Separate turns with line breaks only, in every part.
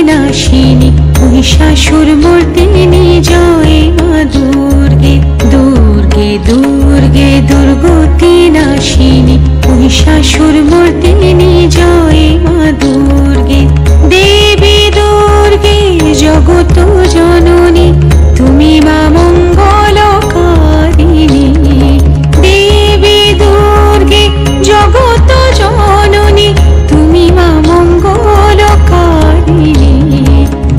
নাশিনী মহিষাসুরমর্দিনী জয় মা দুর্গে। দুর্গে দুর্গে দুর্গতি নাশিনী মহিষাসুরমর্দিনী জয় মা দুর্গে। দেবী দুর্গে জগত জননী তুমি মা মঙ্গলকারিণী। দেবী দুর্গে জগত জননী তুমি মা মঙ্গলকারিণী।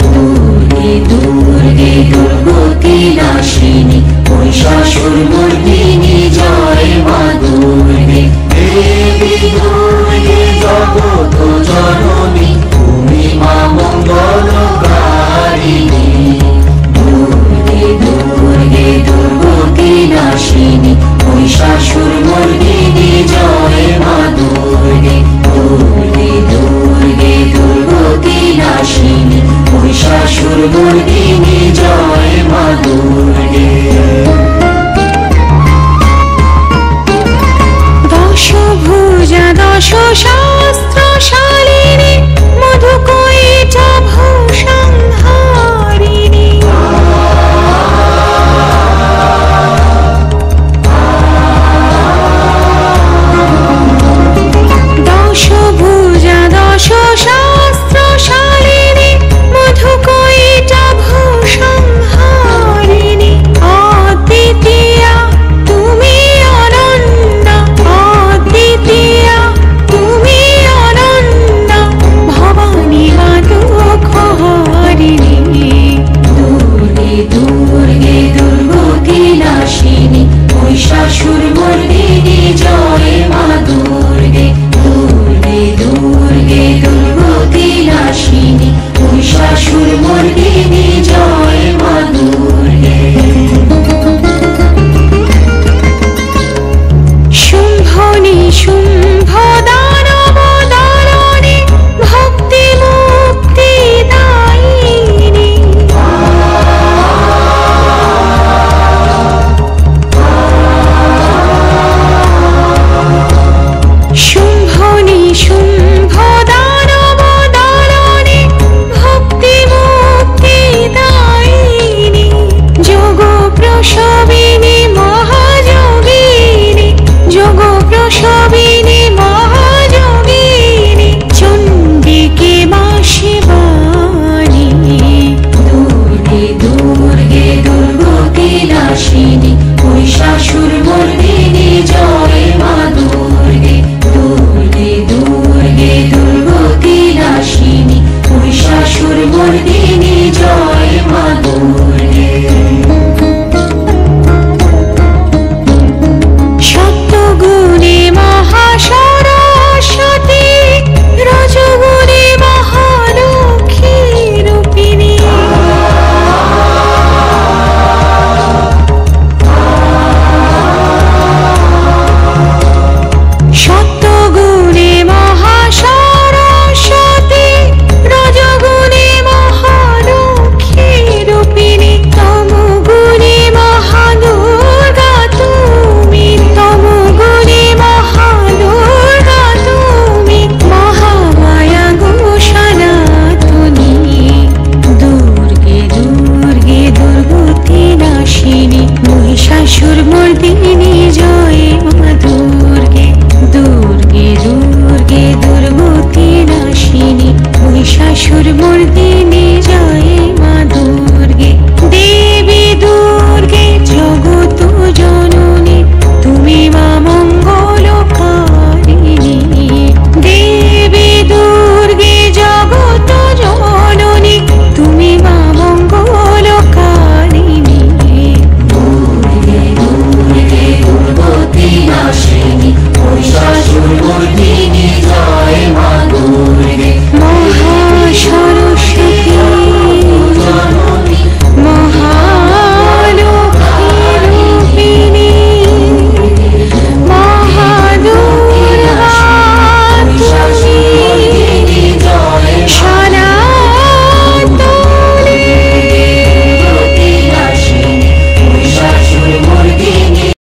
দুর্গে দুর্গে দুর্গতি নাশিনী মহিষাসুরমর্দিনী জয় মা দুর্গে।
দেবী দুর্গে জগত জননী তুমি মা মঙ্গলকারিণী।
দুর্গে দুর্গে দুর্গতি নাশিনী মহিষাসুরমর্দিনী জয় মা দুর্গে। দুর্গে দুর্গে দুর্গতি নাশিনী মহিষাসুরমর্দিনী জয় মা দুর্গে। দশভুজা দশ শাস্ত্রশালিনী মধুকৈটা ভূসংহারিণী। দশভুজা দশ শাস্ত্রশালিনী মধুকৈটা ভূসংহারিণী। অদ্বিতীয়া তুমি অনন্যা, অদ্বিতীয়া তুমি অনন্যা, ভবানী মা দুঃখহারিণী। দুর্গে দুর্গে দুর্গতি নাশিনী মহিষাসুরমর্দিনী জয় মা দুর্গে। দুর্গে দুর্গে দুর্গতি নাশিনী মহিষাসুরমর্দিনী জয় মা দুর্গে। শুম্ভনি শুম্ভ দানব দারণী ভক্তি মুক্তি দায়িনী। শুম্ভনি শুম্ভ দানব দারণী ভক্তি মুক্তি দায়িনী। যোগ প্রসবিনী মহাযোগিনী, যোগ প্রসবিনী মহাযোগিনী, চণ্ডিকে মা শিবানী। দুর্গে দুর্গে দুর্গতি নাশিনী মহিষাসুরমর্দিনী জয় মা দুর্গে। দুর্গে দুর্গে দুর্গতি নাশিনী মহিষাসুরমর্দিনী জয় মা দুর্গে। সত্যগুণে মহাসরস্বতী, রজগুণে মহালক্ষ্মী রূপিণী। সত্যগুণে মহাসরস্বতী, রজগুণে মহালক্ষ্মী রূপিণী। তমগুণে মহাদুর্গা তুমি, তমগুণে মহাদুর্গা তুমি, মহামায়া গো সনাতনী। দুর্গে দুর্গে দুর্গতি নাশিনী মহিষাসুরমর্দিনী জয় মা দুর্গে। দুর্গে দুর্গে দুর্গতি নাশিনী মহিষাসুরমর্দিনী জয় মা দুর্গে। দেবী দুর্গে জগত জননী তুমি মা মঙ্গলকারিণী। দেবী দুর্গে জগত জননী তুমি মা মঙ্গলকারিণী। দুর্গে দুর্গে দুর্গতি নাশিনী মহিষাসুরমর্দিনী